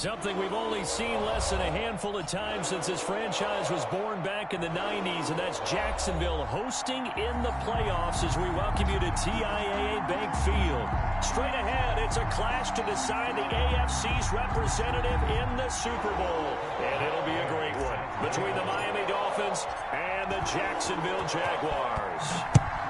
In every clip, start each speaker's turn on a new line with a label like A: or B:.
A: Something we've only seen less than a handful of times since this franchise was born back in the 90s, and that's Jacksonville hosting in the playoffs as we welcome you to TIAA Bank Field. Straight ahead, it's a clash to decide the AFC's representative in the Super Bowl, and it'll be a great one between the Miami Dolphins and the Jacksonville Jaguars.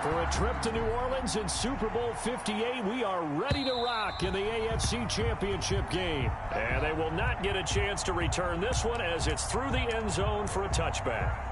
A: For a trip to New Orleans in Super Bowl 58, we are ready to rock in the AFC Championship game. And they will not get a chance to return this one as it's through the end zone for a touchback.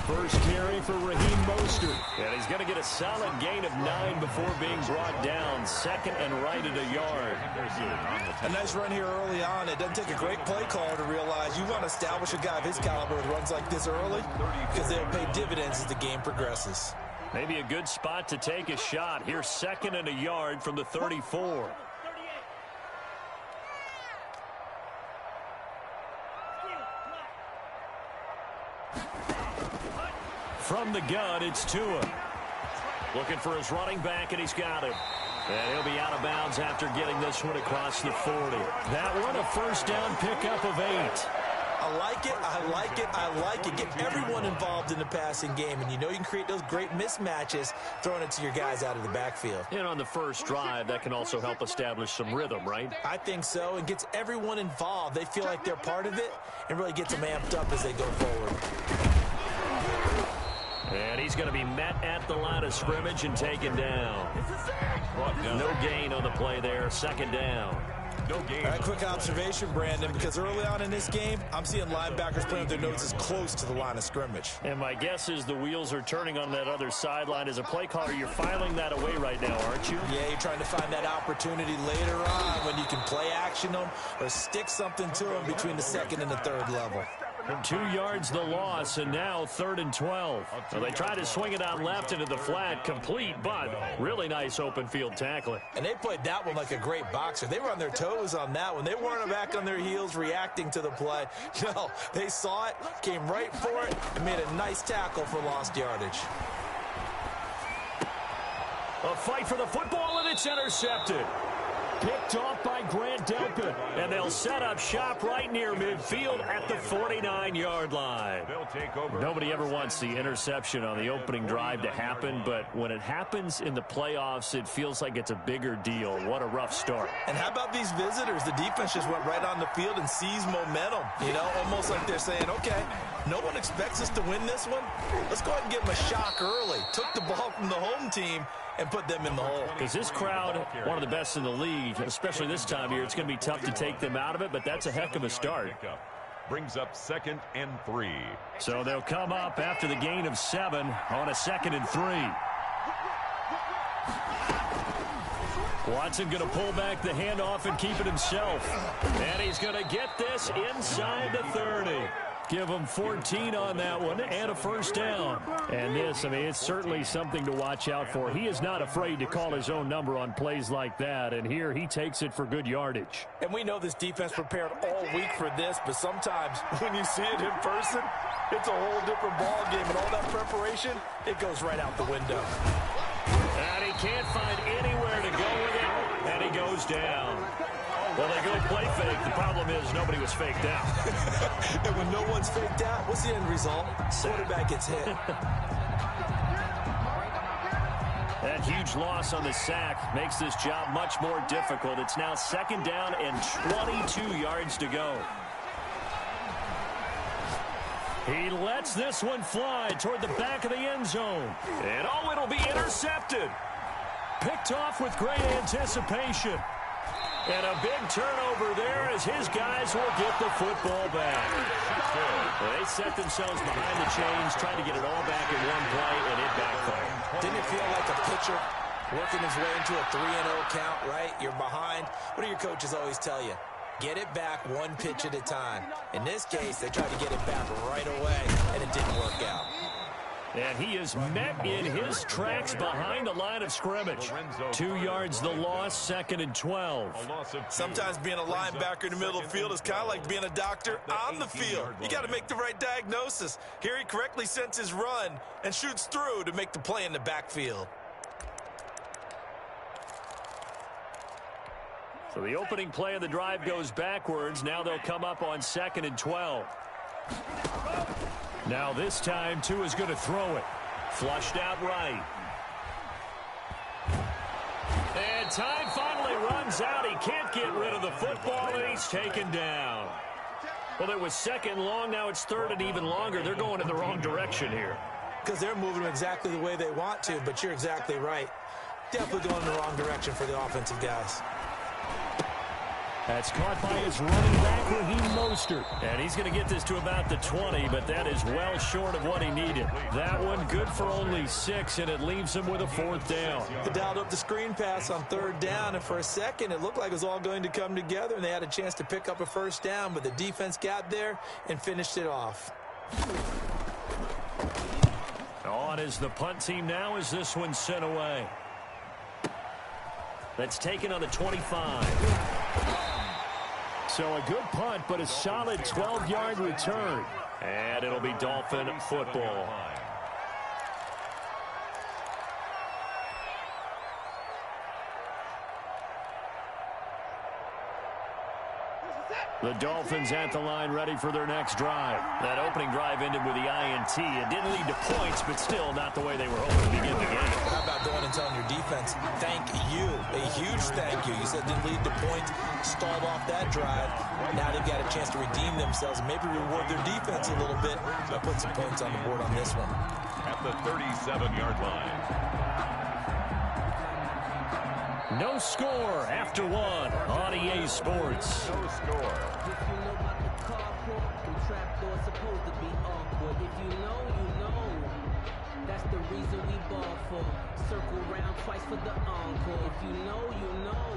A: First carry for Raheem Mostert. And he's going to get a solid gain of 9 before being brought down. Second and right at a yard.
B: A nice run here early on. It doesn't take a great play caller to realize you want to establish a guy of his caliber with runs like this early because they'll pay dividends as the game progresses.
A: Maybe a good spot to take a shot. Here's second and a yard from the 34. From the gun, it's Tua. Looking for his running back, and he's got it. And he'll be out of bounds after getting this one across the 40. That one a first down pickup of 8.
B: I like it, I like it, I like it. Get everyone involved in the passing game, and you know you can create those great mismatches throwing it to your guys out of the backfield.
A: And on the first drive, that can also help establish some rhythm, right?
B: I think so. It gets everyone involved. They feel like they're part of it and really gets them amped up as they go forward.
A: And he's going to be met at the line of scrimmage and taken down. No gain on the play there. Second down.
B: No gain. All right, quick observation, Brandon, because early on in this game, I'm seeing linebackers playing with their noses close to the line of scrimmage.
A: And my guess is the wheels are turning on that other sideline. As a play caller, you're filing that away right now, aren't you?
B: Yeah, you're trying to find that opportunity later on when you can play action them or stick something to them between the second and the third level.
A: 2 yards the loss, and now 3rd and 12. Well, they try to swing it out left into the flat, complete, but really nice open field tackling.
B: And they played that one like a great boxer. They were on their toes on that one. They weren't back on their heels reacting to the play. No, they saw it, came right for it, and made a nice tackle for lost yardage.
A: A fight for the football, and it's intercepted. Picked off by Grant Delpit, and they'll set up shop right near midfield at the 49-yard line.
C: They'll take over.
A: Nobody ever wants the interception on the opening drive to happen, but when it happens in the playoffs, it feels like it's a bigger deal. What a rough start.
B: And how about these visitors? The defense just went right on the field and seized momentum. You know, almost like they're saying, okay, no one expects us to win this one. Let's go ahead and give them a shock early. Took the ball from the home team and put them in the hole.
A: Because this crowd, one of the best in the league, especially this time of year, it's going to be tough to take them out of it, but that's a heck of a start.
C: Brings up 2nd and 3.
A: So they'll come up after the gain of 7 on a 2nd and 3. Watson going to pull back the handoff and keep it himself. And he's going to get this inside the 30. Give him 14 on that one and a first down. And this, I mean, it's certainly something to watch out for. He is not afraid to call his own number on plays like that. And here he takes it for good yardage.
B: And we know this defense prepared all week for this, but sometimes when you see it in person, it's a whole different ball game. And all that preparation, it goes right out the window.
A: And he can't find anywhere to go with it, and he goes down. Well, they go play fake. The problem is nobody was faked out.
B: And when no one's faked out, what's the end result? Quarterback gets hit.
A: That huge loss on the sack makes this job much more difficult. It's now 2nd down and 22 yards to go. He lets this one fly toward the back of the end zone. And oh, it'll be intercepted. Picked off with great anticipation. And a big turnover there as his guys will get the football back. They set themselves behind the chains, trying to get it all back in one play, and it backfired.
B: Didn't it feel like a pitcher working his way into a 3-0 count, right? You're behind. What do your coaches always tell you? Get it back one pitch at a time. In this case, they tried to get it back right away, and it didn't work out.
A: And he is met in his tracks behind the line of scrimmage. 2 yards the loss, 2nd and 12.
B: Sometimes being a linebacker in the middle of the field is kind of like being a doctor on the field. You got to make the right diagnosis. Here he correctly sends his run and shoots through to make the play in the backfield.
A: So the opening play of the drive goes backwards. Now they'll come up on 2nd and 12. Now this time, Tua is going to throw it. Flushed out right. And time finally runs out. He can't get rid of the football, and he's taken down. Well, it was 2nd long. Now it's 3rd and even longer. They're going in the wrong direction here.
B: Because they're moving exactly the way they want to, but you're exactly right. Definitely going in the wrong direction for the offensive guys.
A: That's caught by his running back, Raheem Mostert. And he's going to get this to about the 20, but that is well short of what he needed. That one good for only 6, and it leaves him with a 4th down.
B: They dialed up the screen pass on 3rd down, and for a second it looked like it was all going to come together, and they had a chance to pick up a 1st down, but the defense got there and finished it off.
A: On is the punt team now as this one's sent away. That's taken on the 25. So a good punt, but a solid 12-yard return. And it'll be Dolphin football. The Dolphins at the line ready for their next drive. That opening drive ended with the INT. It didn't lead to points, but still not the way they were hoping to begin the game.
B: How about going and telling your defense, thank you, a huge thank you. You said it didn't lead to points, stalled off that drive. Now they've got a chance to redeem themselves and maybe reward their defense a little bit by putting some points on the board on this one.
C: At the 37-yard line.
A: No score after 1 on EA Sports.
C: No score.
D: If you know about the carport, the trapdoor's supposed to be awkward. If you know, you know. That's the reason we ball for. Circle round twice for the encore. If you know, you know.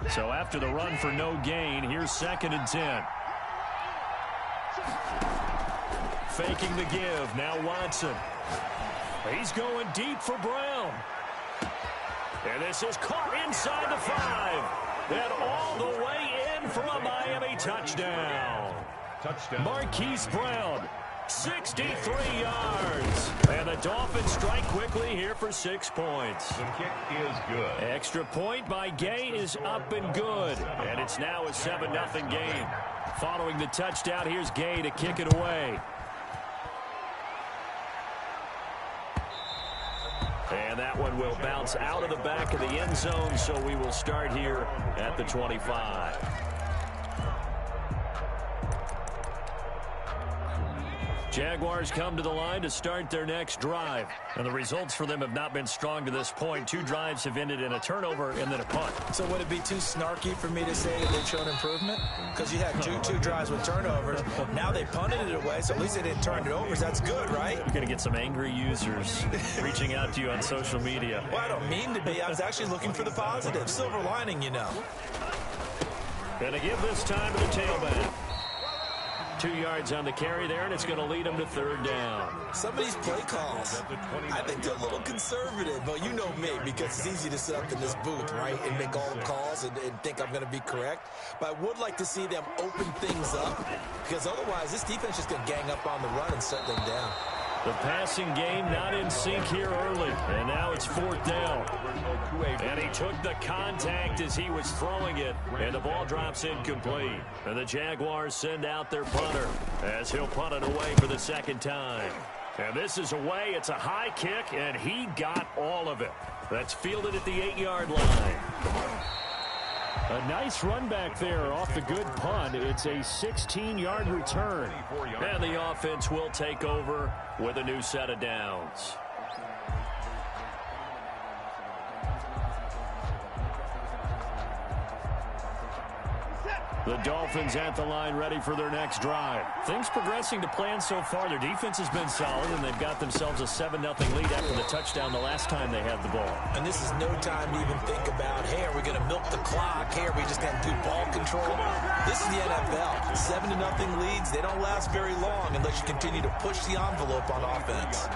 A: So after the run for no gain, here's 2nd and 10. Faking the give. Now Watson. He's going deep for Brown. And this is caught inside the 5. And all the way in for a Miami touchdown. Marquise Brown, 63 yards. And the Dolphins strike quickly here for 6 points.
C: The kick is good.
A: Extra point by Gay is up and good. And it's now a 7-0 game. Following the touchdown, here's Gay to kick it away. And that one will bounce out of the back of the end zone, so we will start here at the 25. Jaguars come to the line to start their next drive. And the results for them have not been strong to this point. 2 drives have ended in a turnover and then a punt.
B: So would it be too snarky for me to say that they've shown improvement? Because you had two drives with turnovers. Now they punted it away, so at least they didn't turn it over. So that's good, right?
A: You're going to get some angry users reaching out to you on social media.
B: Well, I don't mean to be. I was actually looking for the positive. Silver lining, you know.
A: Going to give this time to the tailback. 2 yards on the carry there, and it's going to lead them to 3rd down.
B: Some of these play calls, I think they're a little conservative, but you know me, because it's easy to sit up in this booth, right, and make all the calls and think I'm going to be correct. But I would like to see them open things up, because otherwise this defense is just going to gang up on the run and shut them down.
A: The passing game not in sync here early, and now it's 4th down. And he took the contact as he was throwing it, and the ball drops incomplete. And the Jaguars send out their punter as he'll punt it away for the 2nd time. And this is away. It's a high kick, and he got all of it. That's fielded at the 8-yard line. A nice run back there off the good punt. It's a 16-yard return. And the offense will take over with a new set of downs. The Dolphins at the line ready for their next drive. Things progressing to plan so far. Their defense has been solid, and they've got themselves a 7-0 lead after the touchdown the last time they had the ball.
B: And this is no time to even think about, hey, are we going to milk the clock? Hey, are we just going to do ball control? This is the NFL. 7-0 leads, they don't last very long unless you continue to push the envelope on offense.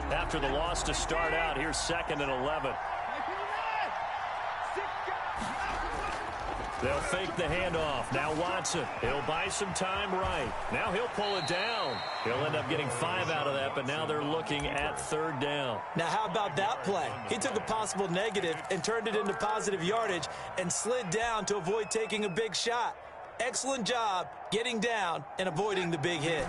A: After the loss to start out, here's 2nd and 11. They'll fake the handoff. Now Watson. He'll buy some time right. Now he'll pull it down. He'll end up getting 5 out of that, but now they're looking at 3rd down.
B: Now how about that play? He took a possible negative and turned it into positive yardage and slid down to avoid taking a big shot. Excellent job getting down and avoiding the big hit.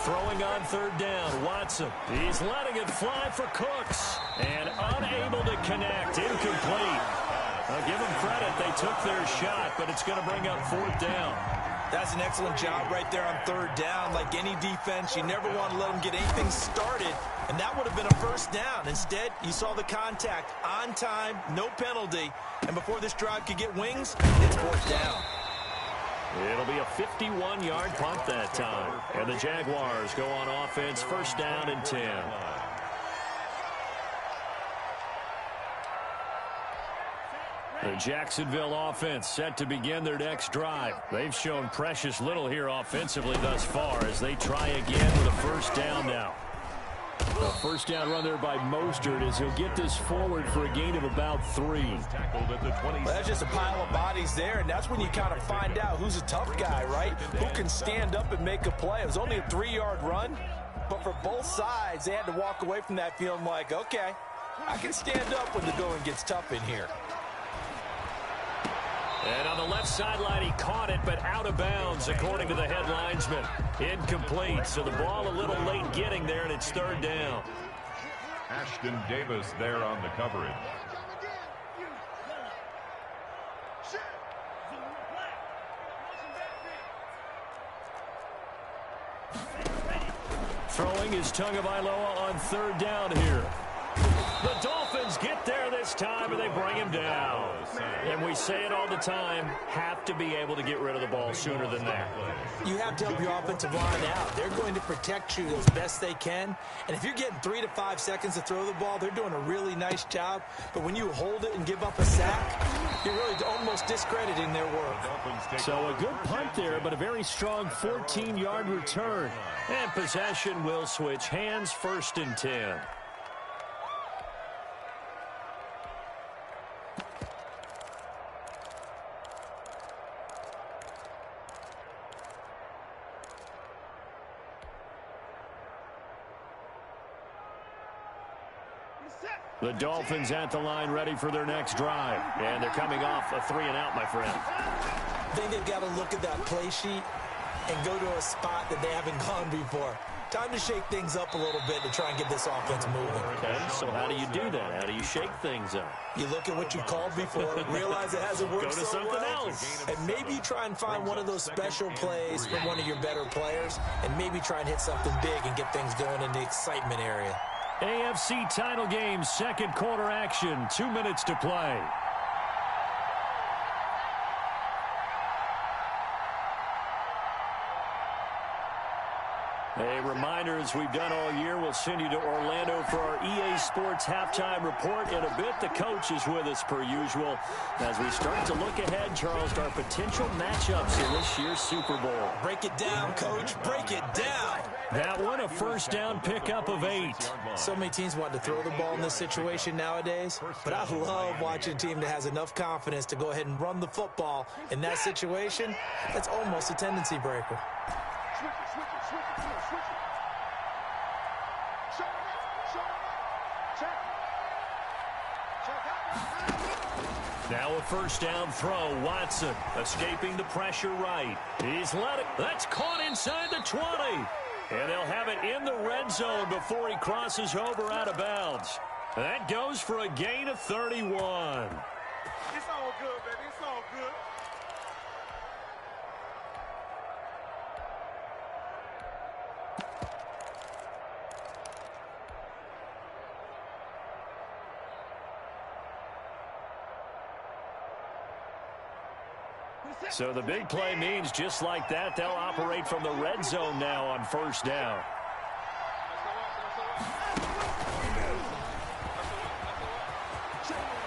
A: Throwing on 3rd down, Watson. He's letting it fly for Cooks. And unable to connect. Incomplete. I'll give them credit. They took their shot, but it's going to bring up 4th down.
B: That's an excellent job right there on 3rd down. Like any defense, you never want to let them get anything started, and that would have been a 1st down. Instead, you saw the contact on time, no penalty, and before this drive could get wings, it's 4th down.
A: It'll be a 51-yard punt that time. And the Jaguars go on offense, 1st down and 10. The Jacksonville offense set to begin their next drive. They've shown precious little here offensively thus far as they try again with a 1st down now. A 1st down run there by Mostert as he'll get this forward for a gain of about 3.
B: Well, that's just a pile of bodies there, and that's when you kind of find out who's a tough guy, right? Who can stand up and make a play. It was only a 3-yard run, but for both sides, they had to walk away from that feeling like, okay, I can stand up when the going gets tough in here.
A: And on the left sideline, he caught it, but out of bounds, according to the head linesman. Incomplete, so the ball a little late getting there, and it's 3rd down.
C: Ashton Davis there on the coverage.
A: Throwing is Tagovailoa on 3rd down here. The Dolphins get there this time, and they bring him down. And we say it all the time, have to be able to get rid of the ball sooner than that.
B: You have to help your offensive line out. They're going to protect you as best they can. And if you're getting 3 to 5 seconds to throw the ball, they're doing a really nice job. But when you hold it and give up a sack, you're really almost discrediting their work.
A: So a good punt there, but a very strong 14-yard return. And possession will switch hands, 1st and 10. The Dolphins at the line ready for their next drive. And they're coming off a 3-and-out, my friend.
B: I think they've got to look at that play sheet and go to a spot that they haven't gone before. Time to shake things up a little bit to try and get this offense moving.
A: Okay, so how do you do that? How do you shake things up?
B: You look at what you called before, realize it hasn't worked
A: Go to
B: so
A: something
B: well,
A: else.
B: and maybe you try and find one of those special plays from one of your better players, and maybe try and hit something big and get things going in the excitement area.
A: AFC title game, 2nd quarter action, 2 minutes to play. A reminder, as we've done all year, we'll send you to Orlando for our EA Sports halftime report. In a bit, the coach is with us per usual. As we start to look ahead, Charles, to our potential matchups in this year's Super Bowl.
B: Break it down, Coach. Break it down.
A: That one, a 1st down pickup of 8.
B: So many teams want to throw the ball in this situation nowadays, but I love watching a team that has enough confidence to go ahead and run the football. In that situation, that's almost a tendency breaker.
A: Now a 1st down throw. Watson escaping the pressure right. He's let it. That's caught inside the 20. And they'll have it in the red zone before he crosses over out of bounds. That goes for a gain of 31.
E: It's all good, baby. It's all good.
A: So the big play means just like that, they'll operate from the red zone now on first down.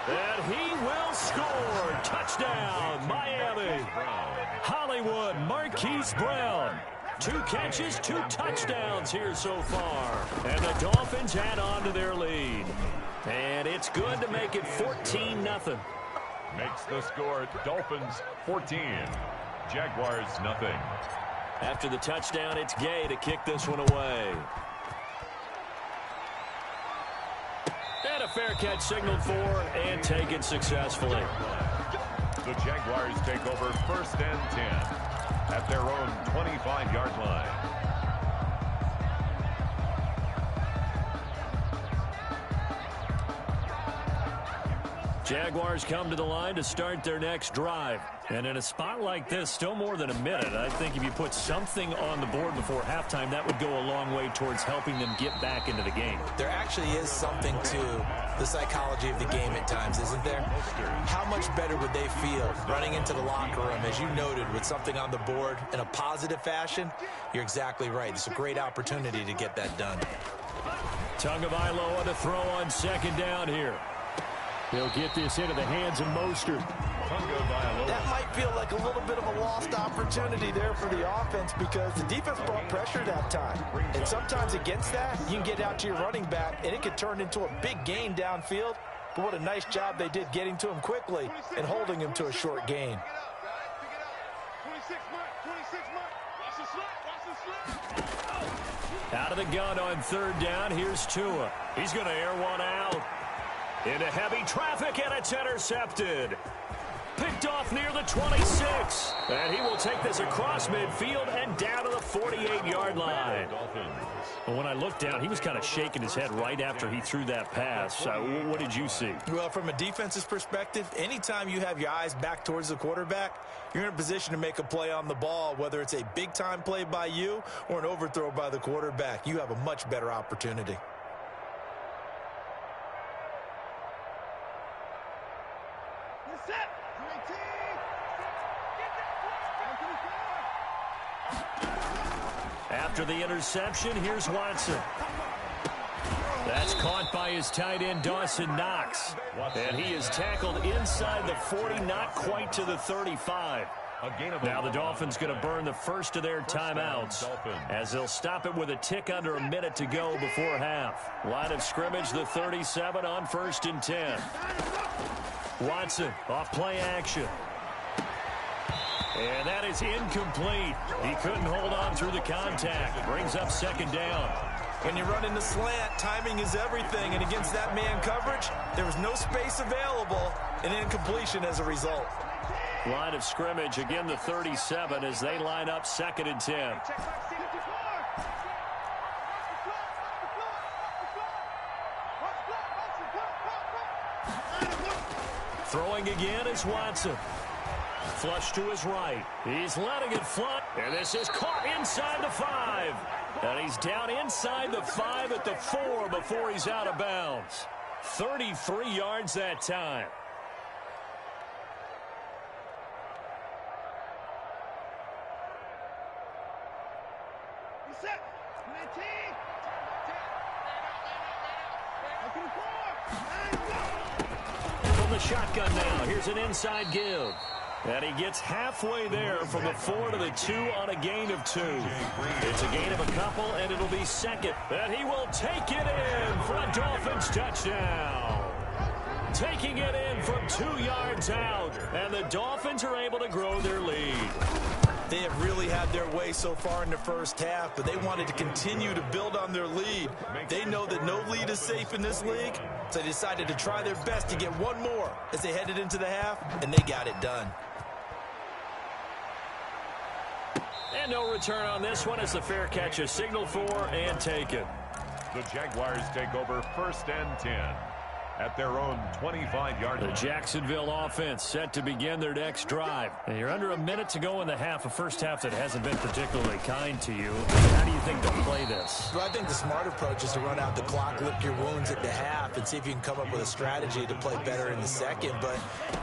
A: And he will score. Touchdown, Miami. Hollywood Marquise Brown. 2 catches, 2 touchdowns here so far. And the Dolphins add on to their lead. And it's good to make it 14-0.
C: Makes the score Dolphins 14, Jaguars nothing.
A: After the touchdown, it's Gay to kick this one away. And a fair catch signaled for and taken successfully.
C: The Jaguars take over 1st and 10 at their own 25-yard line.
A: Jaguars come to the line to start their next drive. And in a spot like this, still more than a minute, I think if you put something on the board before halftime, that would go a long way towards helping them get back into the game.
B: There actually is something to the psychology of the game at times, isn't there? How much better would they feel running into the locker room, as you noted, with something on the board in a positive fashion? You're exactly right. It's a great opportunity to get that done.
A: Tagovailoa to throw on 2nd down here. He'll get this into the hands of Mostert.
B: That might feel like a little bit of a lost opportunity there for the offense because the defense brought pressure that time. And sometimes against that, you can get out to your running back, and it could turn into a big gain downfield. But what a nice job they did getting to him quickly and holding him to a short gain.
A: Out of the gun on 3rd down, here's Tua. He's going to air one out. Into heavy traffic, and it's intercepted. Picked off near the 26. And he will take this across midfield and down to the 48-yard line. Well, when I looked down, he was kind of shaking his head right after he threw that pass. What did you see?
B: Well, from a defense's perspective, anytime you have your eyes back towards the quarterback, you're in a position to make a play on the ball, whether it's a big-time play by you or an overthrow by the quarterback. You have a much better opportunity.
A: After the interception, here's Watson. That's caught by his tight end, Dawson Knox. And he is tackled inside the 40, not quite to the 35. Now the Dolphins going to burn the first of their timeouts as they'll stop it with a tick under a minute to go before half. Line of scrimmage, the 37 on 1st and 10. Watson off play action. And that is incomplete. He couldn't hold on through the contact. Brings up 2nd down.
B: When you run in the slant, timing is everything. And against that man coverage, there was no space available, and incompletion as a result.
A: Line of scrimmage, again the 37 as they line up 2nd and 10. Throwing again is Watson. Flush to his right. He's letting it fly. And this is caught inside the 5. And he's down inside the 5 at the 4 before he's out of bounds. 33 yards that time. From the shotgun now, here's an inside give. And he gets halfway there from the 4 to the 2 on a gain of 2. It's a gain of a couple, and it'll be 2nd. And he will take it in for a Dolphins touchdown. Taking it in from 2 yards out. And the Dolphins are able to grow their lead.
B: They have really had their way so far in the first half, but they wanted to continue to build on their lead. They know that no lead is safe in this league, so they decided to try their best to get one more as they headed into the half, and they got it done.
A: And no return on this one as the fair catch is signaled for and taken.
C: The Jaguars take over 1st and 10 at their own 25-yard line.
A: The Jacksonville offense set to begin their next drive. And you're under a minute to go in the half, a first half that hasn't been particularly kind to you. How do you think they'll play this?
B: Well, I think the smart approach is to run out the clock, lick your wounds at the half, and see if you can come up with a strategy to play better in the second. But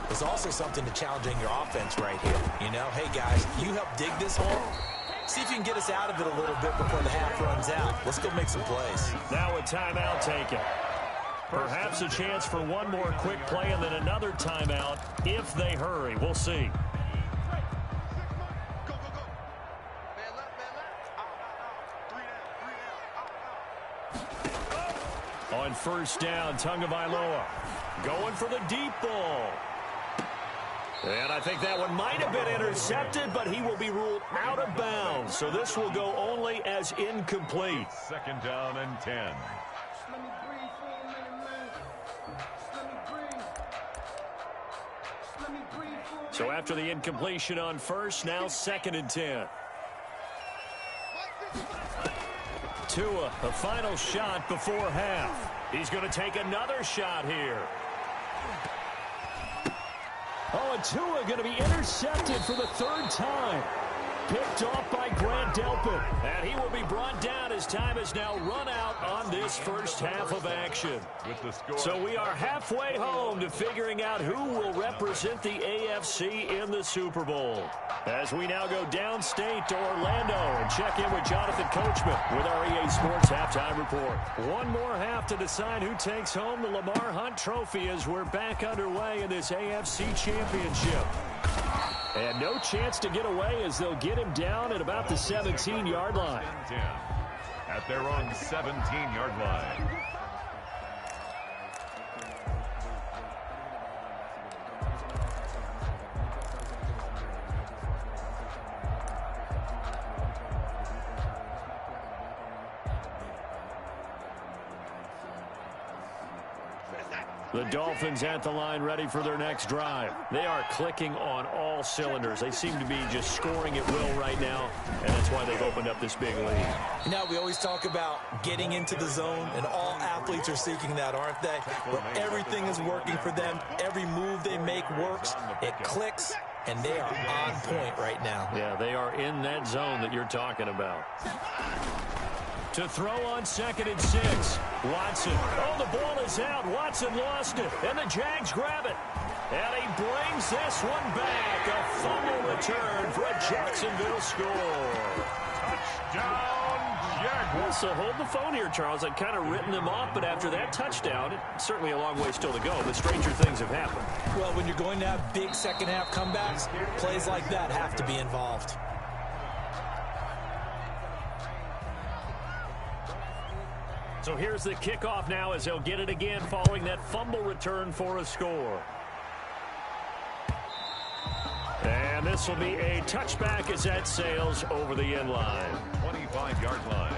B: there's also something to challenging your offense right here. You know, hey, guys, you help dig this hole. See if you can get us out of it a little bit before the half runs out. Let's go make some plays.
A: Now a timeout taken. Perhaps a chance for one more quick play and then another timeout if they hurry. We'll see. On first down, Tagovailoa going for the deep ball. And I think that one might have been intercepted, but he will be ruled out of bounds. So this will go only as incomplete.
C: Second down and 10.
A: So after the incompletion on first, now second and 10. Tua, the final shot before half. He's going to take another shot here. Oh, and Tua going to be intercepted for the third time. Picked off by Grant Delpit. And he will be brought down as time has now run out on this first half of action. So we are halfway home to figuring out who will represent the AFC in the Super Bowl. As we now go downstate to Orlando and check in with Jonathan Coachman with our EA Sports Halftime Report. One more half to decide who takes home the Lamar Hunt Trophy as we're back underway in this AFC Championship. And no chance to get away as they'll get him down at about the 17-yard line.
C: At their own 17-yard line.
A: The Dolphins at the line ready for their next drive. They are clicking on all cylinders. They seem to be just scoring at will right now, and that's why they've opened up this big lead.
B: Now, we always talk about getting into the zone, and all athletes are seeking that, aren't they? Where everything is working for them. Every move they make works. It clicks, and they are on point right now.
A: Yeah, they are in that zone that you're talking about. To throw on second and 6. Watson. Oh, the ball is out. Watson lost it. And the Jags grab it. And he brings this one back. A fumble return for a Jacksonville score.
C: Touchdown, Jaguars.
A: So hold the phone here, Charles. I'd kind of written them off, but after that touchdown, it's certainly a long way still to go, but stranger things have happened.
B: Well, when you're going to have big second-half comebacks, plays like that have to be involved.
A: So here's the kickoff now as they'll get it again following that fumble return for a score. And this will be a touchback as that sails over the end line.
C: 25-yard line.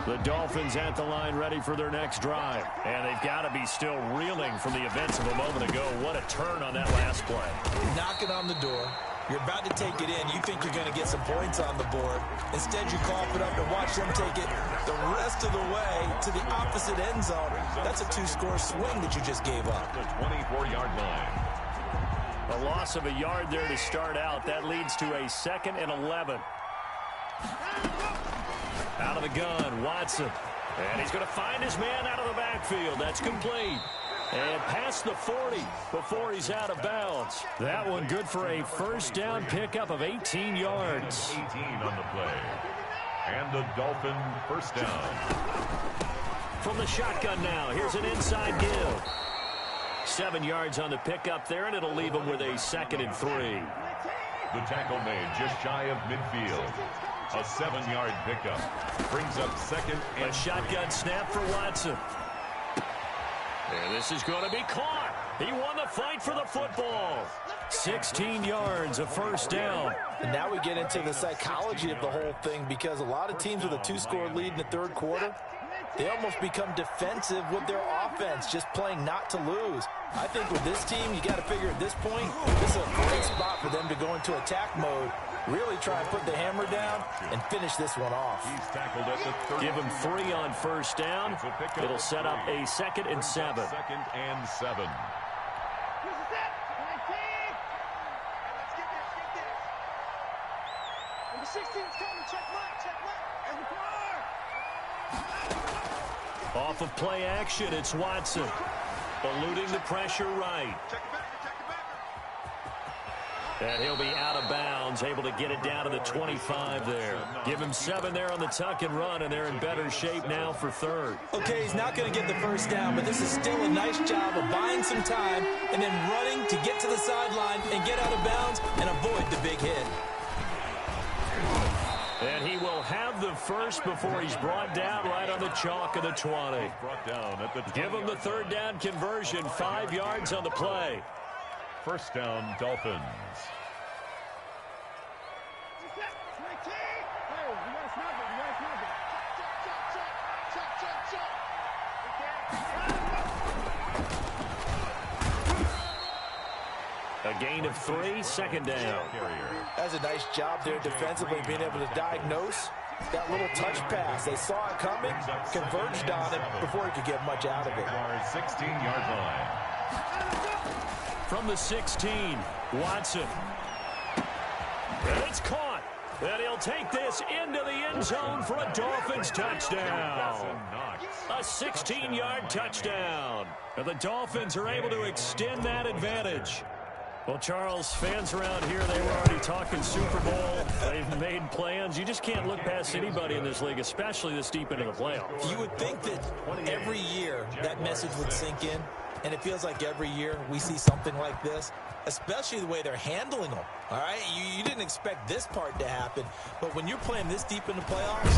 A: The Dolphins at the line ready for their next drive. And they've got to be still reeling from the events of a moment ago. What a turn on that last play.
B: Knocking on the door. You're about to take it in. You think you're going to get some points on the board. Instead, you cough it up and watch them take it the rest of the way to the opposite end zone. That's a 2-score swing that you just gave up.
C: The 24-yard line.
A: A loss of a yard there to start out. That leads to a 2nd and 11. Out of the gun, Watson. And he's going to find his man out of the backfield. That's complete. And past the 40 before he's out of bounds. That one good for a first down pickup of 18 yards.
C: 18 on the play. And the Dolphin first down.
A: From the shotgun now, here's an inside give. 7 yards on the pickup there, and it'll leave him with a 2nd and 3.
C: The tackle made just shy of midfield. A 7-yard pickup. Brings up 2nd and
A: a shotgun snap for Watson. And this is going to be caught. He won the fight for the football. 16 yards, a first down.
B: And now we get into the psychology of the whole thing, because a lot of teams with a 2-score lead in the third quarter, they almost become defensive with their offense, just playing not to lose. I think with this team, you got to figure at this point, this is a great spot for them to go into attack mode, really try and put the hammer down and finish this one off.
C: He's tackled at the 30.
A: Give him 3 on first down. It'll set up a 2nd and 7.
C: 2nd and 7.
E: Number 16's coming. Check right.
A: Off of play action, it's Watson. Eluding the pressure right. And he'll be out of bounds, able to get it down to the 25 there. Give him 7 there on the tuck and run, and they're in better shape now for 3rd.
B: Okay, he's not going to get the first down, but this is still a nice job of buying some time and then running to get to the sideline and get out of bounds and avoid the big hit.
A: And he will have the first before he's brought down right on the chalk of the 20.
C: Brought down at the 20.
A: Give him the 3rd down conversion, 5 yards on the play.
C: First down, Dolphins.
A: A gain of 3, 2nd down.
B: That's a nice job there defensively, being able to diagnose that little touch pass. They saw it coming, converged on it before he could get much out of it.
C: 16-yard line.
A: From the 16, Watson. And it's caught. And he'll take this into the end zone for a Dolphins touchdown. A 16-yard touchdown. And the Dolphins are able to extend that advantage. Well, Charles, fans around here, they were already talking Super Bowl. They've made plans. You just can't look past anybody in this league, especially this deep into the playoffs.
B: You would think that every year that message would sink in, and it feels like every year we see something like this, especially the way they're handling them. All right, you didn't expect this part to happen, but when you're playing this deep in the playoffs,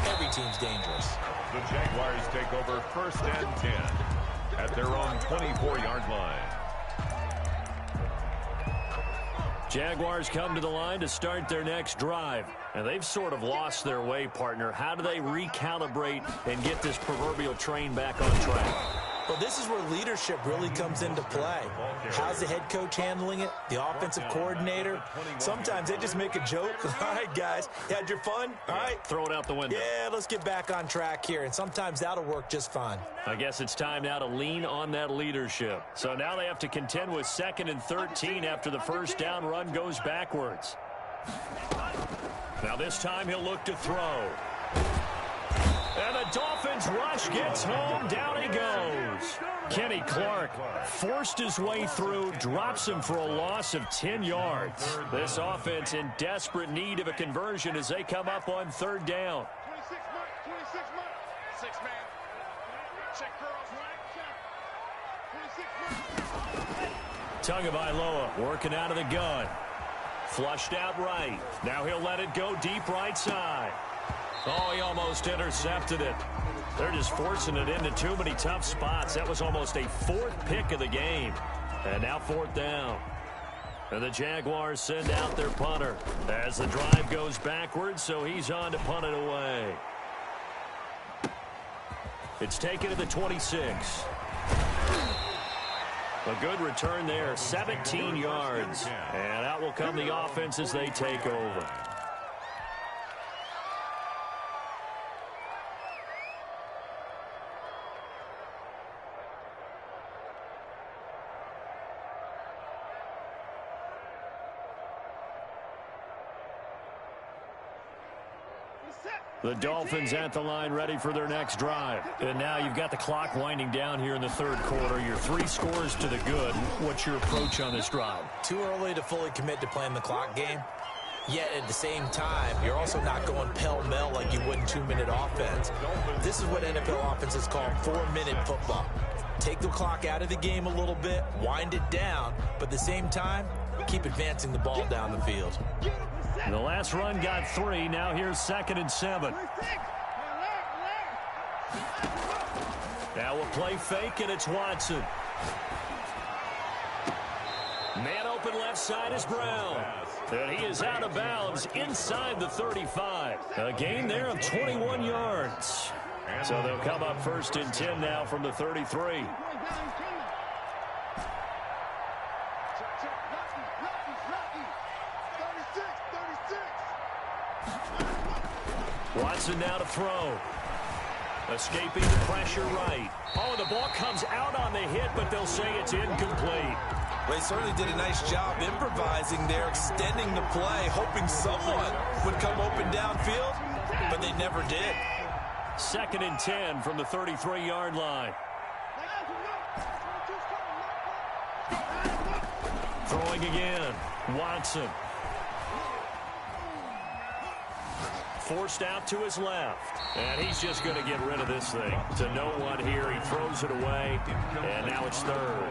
B: every team's dangerous.
C: The Jaguars take over 1st and 10 at their own 24-yard line.
A: Jaguars come to the line to start their next drive. And they've sort of lost their way, partner. How do they recalibrate and get this proverbial train back on track?
B: Well, this is where leadership really comes into play. How's the head coach handling it? The offensive coordinator? Sometimes they just make a joke. All right, guys, you had your fun? All right.
A: Throw it out the window.
B: Yeah, let's get back on track here. And sometimes that'll work just fine.
A: I guess it's time now to lean on that leadership. So now they have to contend with 2nd and 13 after the first down run goes backwards. Now this time he'll look to throw. And the Dolphins rush gets home. Down he goes. Kenny Clark forced his way through, drops him for a loss of 10 yards. This offense in desperate need of a conversion as they come up on 3rd down.
E: 26 months. 6 man. Check girls right. 26 months.
A: Tagovailoa working out of the gun. Flushed out right. Now he'll let it go deep right side. Oh, he almost intercepted it. They're just forcing it into too many tough spots. That was almost a 4th pick of the game. And now 4th down. And the Jaguars send out their punter as the drive goes backwards, so he's on to punt it away. It's taken to the 26. A good return there, 17 yards. And out will come the offense as they take over. The Dolphins at the line ready for their next drive. And now you've got the clock winding down here in the 3rd quarter. Your 3 scores to the good. What's your approach on this drive?
B: Too early to fully commit to playing the clock game. Yet at the same time, you're also not going pell-mell like you would in 2-minute offense. This is what NFL offenses call 4-minute football. Take the clock out of the game a little bit, wind it down, but at the same time, keep advancing the ball down the field.
A: The last run got 3. Now here's 2nd and 7. Now we'll play fake, and it's Watson. Man open left side is Brown. And he is out of bounds inside the 35. A gain there of 21 yards. So they'll come up 1st and 10 now from the 33. Watson now to throw. Escaping the pressure right. Oh, the ball comes out on the hit, but they'll say it's incomplete.
B: They certainly did a nice job improvising there, extending the play, hoping someone would come open downfield, but they never did.
A: 2nd and 10 from the 33-yard line. Throwing again. Watson. Forced out to his left. And he's just going to get rid of this thing. To no one here. He throws it away. And now it's 3rd.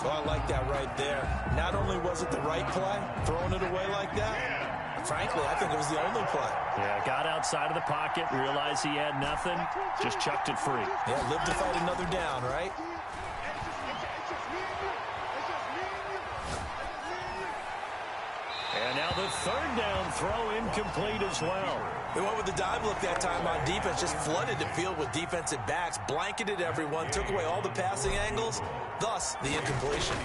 B: Oh, I like that right there. Not only was it the right play, throwing it away like that, frankly, I think it was the only play.
A: Yeah, got outside of the pocket, realized he had nothing, just chucked it free.
B: Yeah, lived to fight another down, right?
A: And now the 3rd down throw incomplete as well.
B: They went with the dime look that time on defense, just flooded the field with defensive backs, blanketed everyone, took away all the passing angles, thus the incompletion.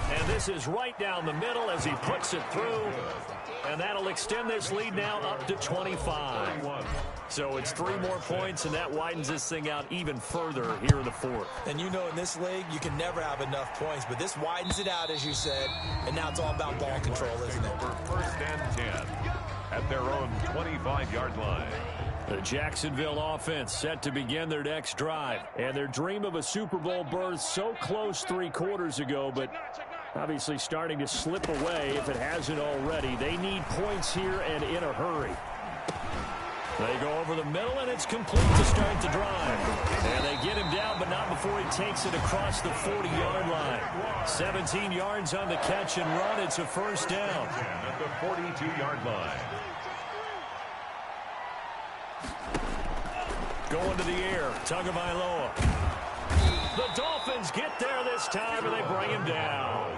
A: And this is right down the middle as he puts it through. And that'll extend this lead now up to 25. So it's 3 more points, and that widens this thing out even further here in the 4th.
B: And you know in this league, you can never have enough points, but this widens it out, as you said, and now it's all about ball control, isn't it?
C: 1st and 10 at their own 25-yard line.
A: The Jacksonville offense set to begin their next drive. And their dream of a Super Bowl berth so close 3 quarters ago, but obviously starting to slip away if it hasn't already. They need points here and in a hurry. They go over the middle, and it's complete to start the drive. And they get him down, but not before he takes it across the 40-yard line. 17 yards on the catch and run. It's a 1st down.
C: At the 42-yard line.
A: Going to the air. Tagovailoa. The Dolphins get there this time, and they bring him down.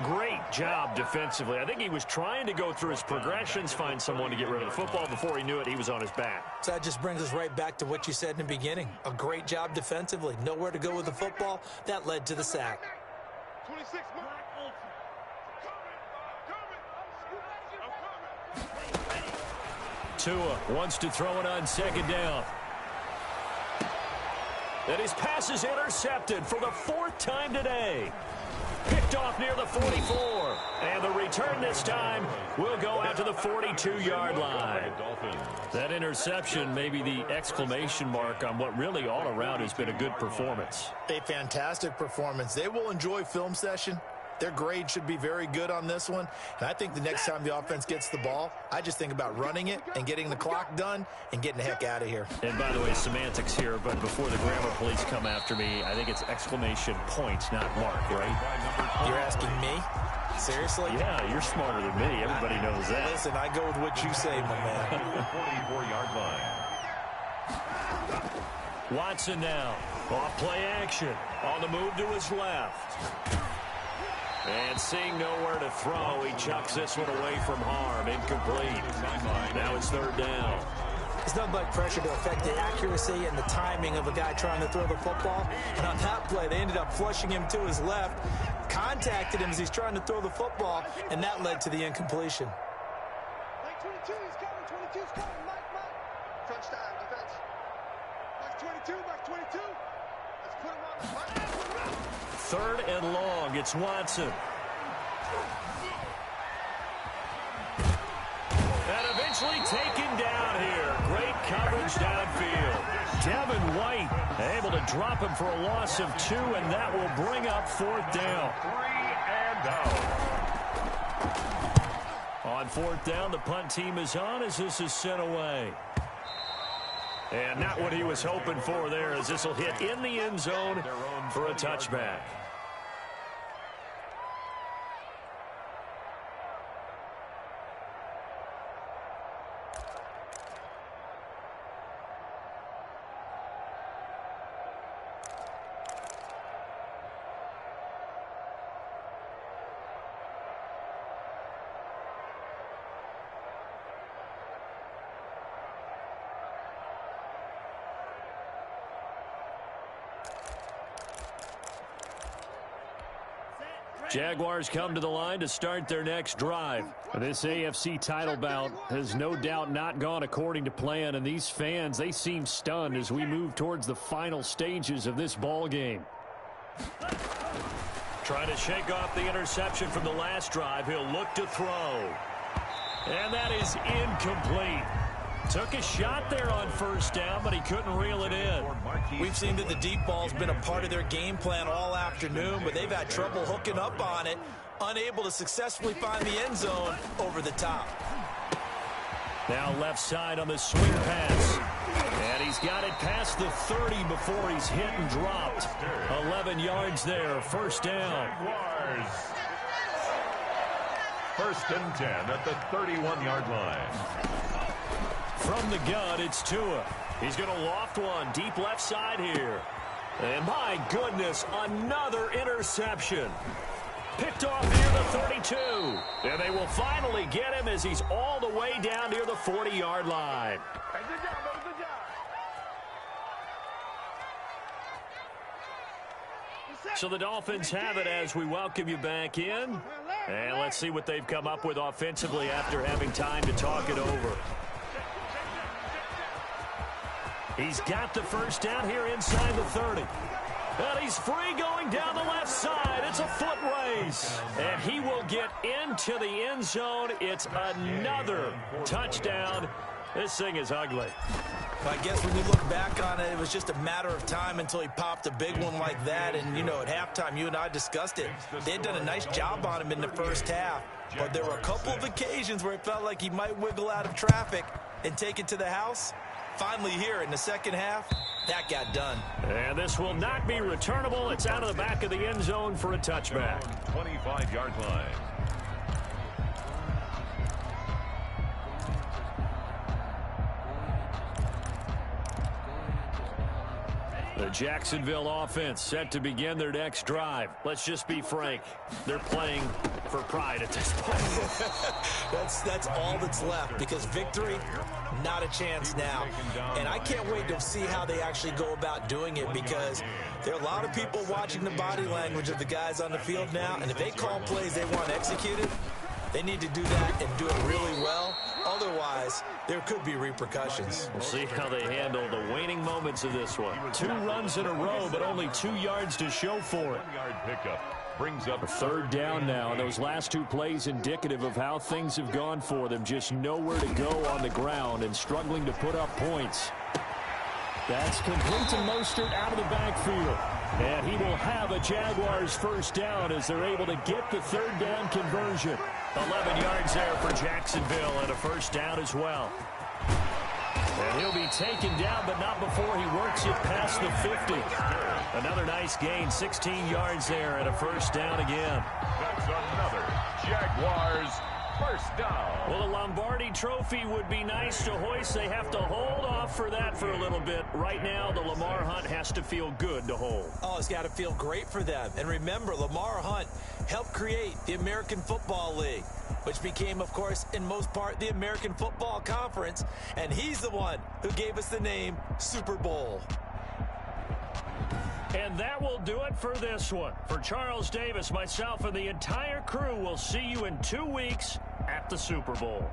A: Great job defensively. I think he was trying to go through his progressions, find someone to get rid of the football. Before he knew it, he was on his back.
B: So that just brings us right back to what you said in the beginning. A great job defensively. Nowhere to go with the football. That led to the sack.
E: 26,
A: Tua wants to throw it on 2nd down. And his pass is intercepted for the 4th time today. Picked off near the 44. And the return this time will go out to the 42-yard line. That interception may be the exclamation mark on what really all around has been a good performance.
B: A fantastic performance. They will enjoy film session. Their grade should be very good on this one. And I think the next time the offense gets the ball, I just think about running it and getting the clock done and getting the heck out of here.
A: And by the way, semantics here, but before the grammar police come after me, I think it's exclamation point, not mark, right?
B: You're asking me? Seriously?
A: Yeah, you're smarter than me. Everybody knows that.
B: Listen, I go with what you say, my man.
C: 44-yard line.
A: Watson now. Off play action. On the move to his left. And seeing nowhere to throw, he chucks this one away from harm. Incomplete. Now it's 3rd down.
B: It's nothing like pressure to affect the accuracy and the timing of a guy trying to throw the football. And on that play, they ended up flushing him to his left, contacted him as he's trying to throw the football, and that led to the incompletion.
E: Mike 22 is coming. 22 is coming. Mike. Crunch time, defense. Mike 22. Mike 22. Let's put him on the
A: 3rd and long. It's Watson. And eventually taken down here. Great coverage downfield. Devin White able to drop him for a loss of 2, and that will bring up 4th down.
C: 3 and out.
A: On 4th down, the punt team is on as this is sent away. And not what he was hoping for there, as this will hit in the end zone for a touchback. Jaguars come to the line to start their next drive. This AFC title bout has no doubt not gone according to plan, and these fans, they seem stunned as we move towards the final stages of this ball game. Trying to shake off the interception from the last drive. He'll look to throw. And that is incomplete. Took a shot there on first down, but he couldn't reel it in.
B: We've seen that the deep ball's been a part of their game plan all afternoon, but they've had trouble hooking up on it, unable to successfully find the end zone over the top.
A: Now left side on the swing pass. And he's got it past the 30 before he's hit and dropped. 11 yards there, first down.
C: First and 10 at the 31-yard line.
A: From the gun, it's Tua. He's going to loft one deep left side here. And my goodness, another interception. Picked off near the 32. And they will finally get him as he's all the way down near the 40-yard line.
E: Good job, brother. Good job.
A: So the Dolphins have it as we welcome you back in. And let's see what they've come up with offensively after having time to talk it over. He's got the first down here inside the 30. And he's free going down the left side. It's a foot race. And he will get into the end zone. It's another touchdown. This thing is ugly.
B: I guess when you look back on it, it was just a matter of time until he popped a big one like that. And, you know, at halftime, you and I discussed it. They had done a nice job on him in the first half. But there were a couple of occasions where it felt like he might wiggle out of traffic and take it to the house. Finally here in the second half, that got done.
A: And this will not be returnable. It's out of the back of the end zone for a touchback.
C: 25-yard line.
A: The Jacksonville offense set to begin their next drive. Let's just be frank. They're playing for pride at this point.
B: That's all that's left, because victory, not a chance now. And I can't wait to see how they actually go about doing it, because there are a lot of people watching the body language of the guys on the field now, and if they call plays they want executed, they need to do that and do it really well. Otherwise, there could be repercussions.
A: We'll see how they handle the waning moments of this one. 2 runs in a row, but only 2 yards to show for it.
C: Pickup brings up
A: a third down now, and those last 2 plays indicative of how things have gone for them. Just nowhere to go on the ground and struggling to put up points. That's complete to Mostert out of the backfield. And he will have a Jaguars first down as they're able to get the third down conversion. 11 yards there for Jacksonville and a first down as well. And he'll be taken down, but not before he works it past the 50. Another nice gain, 16 yards there and a first down again.
C: That's another Jaguars first down.
A: Well, the Lombardi Trophy would be nice to hoist. They have to hold off for that for a little bit. Right now, the Lamar Hunt has to feel good to hold.
B: Oh, it's got to feel great for them. And remember, Lamar Hunt helped create the American Football League, which became, of course, in most part, the American Football Conference. And he's the one who gave us the name Super Bowl.
A: And that will do it for this one. For Charles Davis, myself, and the entire crew, we'll see you in 2 weeks at the Super Bowl.